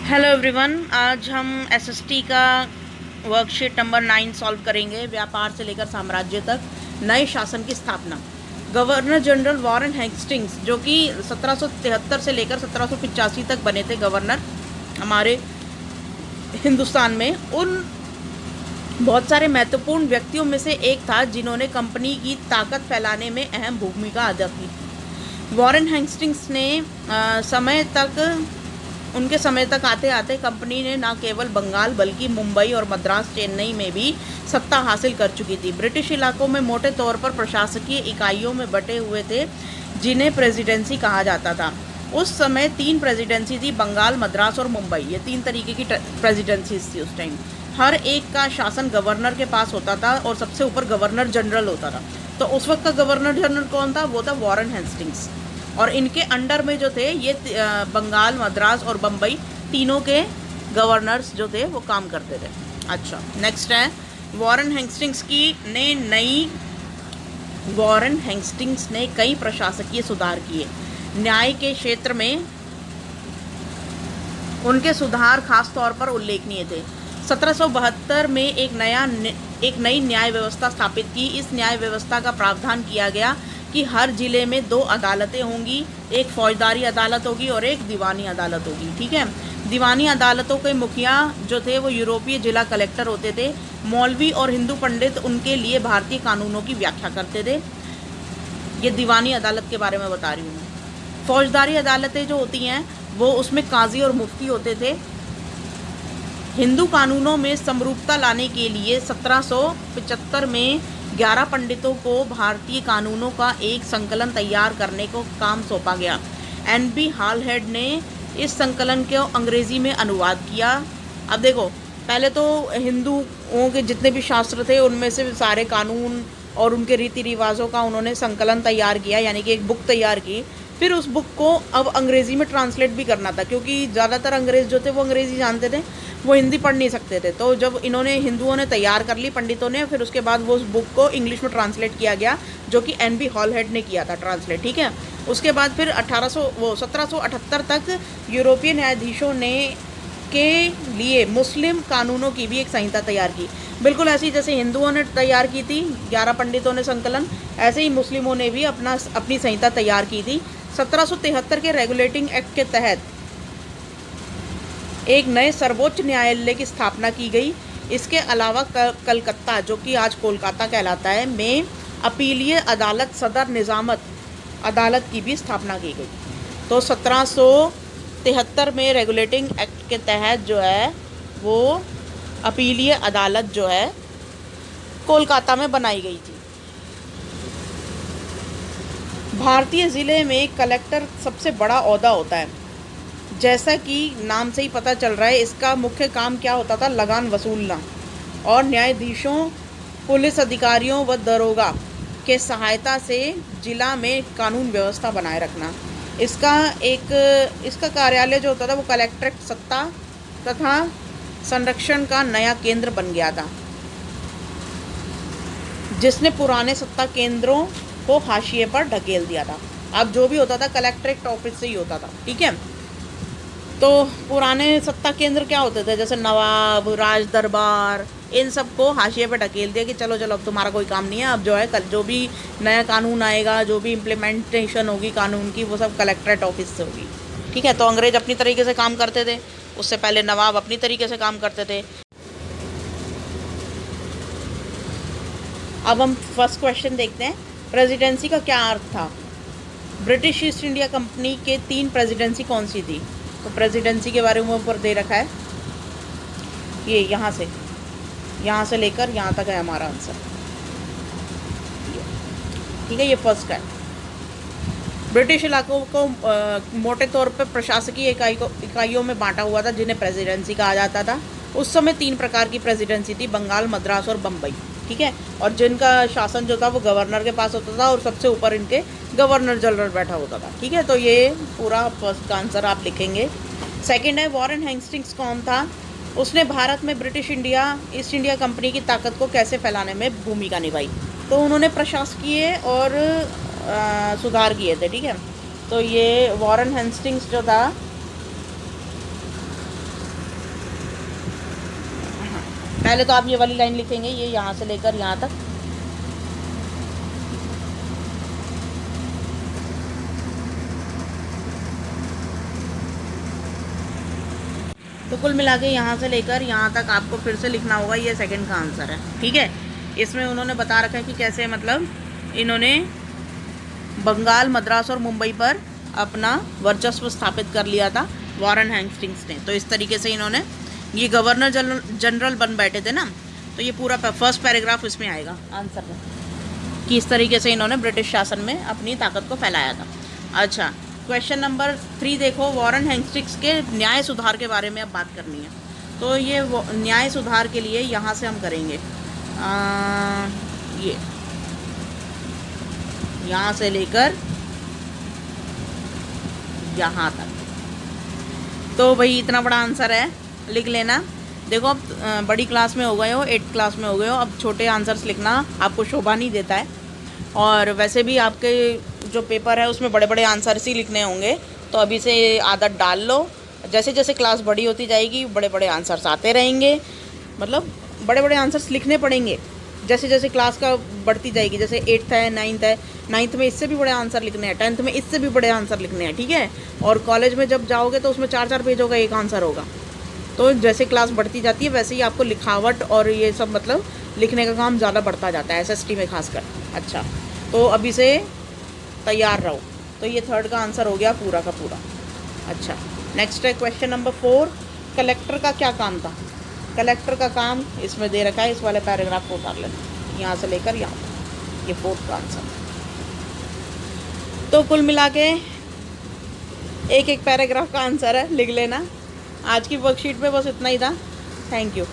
Hello everyone, आज हम SST का वर्कशीट नंबर 9 सॉल्व करेंगे। व्यापार से लेकर साम्राज्य तक नए शासन की स्थापना। गवर्नर जनरल वॉरेन हेस्टिंग्स, जो कि 1773 से लेकर 1785 तक बने थे गवर्नर हमारे हिंदुस्तान में, उन बहुत सारे महत्वपूर्ण व्यक्तियों में से एक था जिन्होंने कंपनी की ताकत फैलाने में अहम भूमिका अदा की। वॉरेन हेस्टिंग्स ने उनके समय तक आते आते कंपनी ने न केवल बंगाल बल्कि मुंबई और मद्रास, चेन्नई में भी सत्ता हासिल कर चुकी थी। ब्रिटिश इलाकों में मोटे तौर पर प्रशासकीय इकाइयों में बटे हुए थे जिन्हें प्रेसिडेंसी कहा जाता था। उस समय 3 प्रेसिडेंसी थी, बंगाल, मद्रास और मुंबई। ये 3 तरीके की प्रेसिडेंसीज थी उस टाइम। हर एक का शासन गवर्नर के पास होता था और सबसे ऊपर गवर्नर जनरल होता था। तो उस वक्त का गवर्नर जनरल कौन था? वो था वॉरेन हेस्टिंग्स। और इनके अंडर में जो थे ये बंगाल, मद्रास और बम्बई, तीनों के गवर्नर्स जो थे वो काम करते थे। अच्छा, नेक्स्ट है वॉरेन हेस्टिंग्स ने कई प्रशासकीय सुधार किए। न्याय के क्षेत्र में उनके सुधार खास तौर पर उल्लेखनीय थे। 1772 में एक नई न्याय व्यवस्था स्थापित की। इस न्याय व्यवस्था का प्रावधान किया गया कि हर जिले में 2 अदालतें होंगी, एक फौजदारी अदालत होगी और एक दीवानी अदालत होगी। ठीक है। दीवानी अदालतों के मुखिया जो थे वो यूरोपीय जिला कलेक्टर होते थे। मौलवी और हिंदू पंडित उनके लिए भारतीय कानूनों की व्याख्या करते थे। ये दीवानी अदालत के बारे में बता रही हूँ मैं। फौजदारी अदालतें जो होती हैं वो उसमें काजी और मुफ्ती होते थे। हिंदू कानूनों में समरूपता लाने के लिए 1775 में 11 पंडितों को भारतीय कानूनों का एक संकलन तैयार करने को काम सौंपा गया। एन.बी. हॉलहेड ने इस संकलन को अंग्रेज़ी में अनुवाद किया। अब देखो, पहले तो हिंदुओं के जितने भी शास्त्र थे उनमें से सारे कानून और उनके रीति रिवाजों का उन्होंने संकलन तैयार किया, यानी कि एक बुक तैयार की। फिर उस बुक को अब अंग्रेज़ी में ट्रांसलेट भी करना था, क्योंकि ज़्यादातर अंग्रेज़ जो थे वो अंग्रेज़ी जानते थे, वो हिंदी पढ़ नहीं सकते थे। तो जब हिंदुओं ने तैयार कर ली, पंडितों ने, फिर उसके बाद वो उस बुक को इंग्लिश में ट्रांसलेट किया गया, जो कि एन.बी. हॉलहेड ने किया था ट्रांसलेट। ठीक है। उसके बाद फिर 1778 तक यूरोपीय न्यायाधीशों ने के लिए मुस्लिम कानूनों की भी एक संहिता तैयार की। बिल्कुल ऐसी जैसे हिंदुओं ने तैयार की थी 11 पंडितों ने संकलन, ऐसे ही मुस्लिमों ने भी अपनी संहिता तैयार की थी। 1773 के रेगुलेटिंग एक्ट के तहत एक नए सर्वोच्च न्यायालय की स्थापना की गई। इसके अलावा कलकत्ता, जो कि आज कोलकाता कहलाता है, में अपीलीय अदालत, सदर निजामत अदालत की भी स्थापना की गई। तो 1773 में रेगुलेटिंग एक्ट के तहत जो है वो अपीलीय अदालत जो है कोलकाता में बनाई गई थी। भारतीय ज़िले में कलेक्टर सबसे बड़ा ओहदा होता है। जैसा कि नाम से ही पता चल रहा है, इसका मुख्य काम क्या होता था? लगान वसूलना और न्यायाधीशों, पुलिस अधिकारियों व दरोगा के सहायता से जिला में कानून व्यवस्था बनाए रखना। इसका कार्यालय जो होता था वो कलेक्ट्रेट सत्ता तथा संरक्षण का नया केंद्र बन गया था, जिसने पुराने सत्ता केंद्रों को हाशिए पर ढकेल दिया था। अब जो भी होता था कलेक्ट्रेट ऑफिस से ही होता था। ठीक है। तो पुराने सत्ता केंद्र क्या होते थे? जैसे नवाब, राज दरबार, इन सब को हाशिए पे ढकेल दिया कि चलो चलो अब तुम्हारा कोई काम नहीं है। अब जो है कल जो भी नया कानून आएगा, जो भी इम्प्लीमेंटेशन होगी कानून की, वो सब कलेक्ट्रेट ऑफिस से होगी। ठीक है। तो अंग्रेज अपनी तरीके से काम करते थे, उससे पहले नवाब अपनी तरीके से काम करते थे। अब हम फर्स्ट क्वेश्चन देखते हैं, प्रेसिडेंसी का क्या अर्थ था? ब्रिटिश ईस्ट इंडिया कंपनी के 3 प्रेसिडेंसी कौन सी थी? तो प्रेसिडेंसी के बारे में ऊपर दे रखा है, ये यहाँ से लेकर यहाँ तक है हमारा आंसर। ठीक है, ये फर्स्ट है। ब्रिटिश इलाकों को मोटे तौर पर प्रशासकीय इकाइयों में बांटा हुआ था, जिन्हें प्रेसिडेंसी कहा जाता था। उस समय 3 प्रकार की प्रेसिडेंसी थी, बंगाल, मद्रास और बम्बई। ठीक है। और जिनका शासन जो था वो गवर्नर के पास होता था और सबसे ऊपर इनके गवर्नर जनरल बैठा होता था। ठीक है। तो ये पूरा फर्स्ट का आंसर आप लिखेंगे। सेकंड है, वॉरेन हेस्टिंग्स कौन था? उसने भारत में ब्रिटिश ईस्ट इंडिया कंपनी की ताकत को कैसे फैलाने में भूमिका निभाई? तो उन्होंने प्रशासकीय और सुधार किए थे। ठीक है। तो ये वॉरेन हेस्टिंग्स जो था पहले तो आप ये वाली लाइन लिखेंगे, ये यहाँ से लेकर यहाँ तक। तो कुल मिला के यहाँ से लेकर यहाँ तक आपको फिर से लिखना होगा। ये सेकंड का आंसर है, ठीक है। इसमें उन्होंने बता रखा है कि कैसे, मतलब इन्होंने बंगाल, मद्रास और मुंबई पर अपना वर्चस्व स्थापित कर लिया था वॉरेन हेस्टिंग्स ने। तो इस तरीके से इन्होंने, ये गवर्नर जनरल बन बैठे थे ना, तो ये पूरा फर्स्ट पैराग्राफ इसमें आएगा आंसर में, कि इस तरीके से इन्होंने ब्रिटिश शासन में अपनी ताकत को फैलाया था। अच्छा, क्वेश्चन नंबर 3 देखो, वॉरेन हेस्टिंग्स के न्याय सुधार के बारे में अब बात करनी है। तो ये न्याय सुधार के लिए यहाँ से हम करेंगे ये यहाँ से लेकर यहाँ तक। तो भाई इतना बड़ा आंसर है, लिख लेना। देखो अब बड़ी क्लास में हो गए हो, 8th क्लास में हो गए हो, अब छोटे आंसर्स लिखना आपको शोभा नहीं देता है। और वैसे भी आपके जो पेपर है उसमें बड़े बड़े आंसर्स ही लिखने होंगे, तो अभी से आदत डाल लो। जैसे जैसे क्लास बड़ी होती जाएगी बड़े बड़े आंसर्स आते रहेंगे, मतलब बड़े बड़े आंसर्स लिखने पड़ेंगे जैसे जैसे क्लास का बढ़ती जाएगी। जैसे 8th है, 9th है, 9th में इससे भी बड़े आंसर लिखने हैं, 10th में इससे भी बड़े आंसर लिखने हैं, ठीक है। और कॉलेज में जब जाओगे तो उसमें 4-4 पेजों का एक आंसर होगा। तो जैसे क्लास बढ़ती जाती है वैसे ही आपको लिखावट और ये सब, मतलब लिखने का काम ज़्यादा बढ़ता जाता है, SST में खासकर। अच्छा, तो अभी से तैयार रहो। तो ये 3rd का आंसर हो गया पूरा का पूरा। अच्छा, नेक्स्ट है क्वेश्चन नंबर 4, कलेक्टर का क्या काम था। कलेक्टर का काम इसमें दे रखा है, इस वाले पैराग्राफ को उतार लेना, यहाँ से लेकर यहाँ तक, ये 4th का आंसर। तो कुल मिला के एक एक पैराग्राफ का आंसर है, लिख लेना। आज की वर्कशीट में बस इतना ही था। Thank you.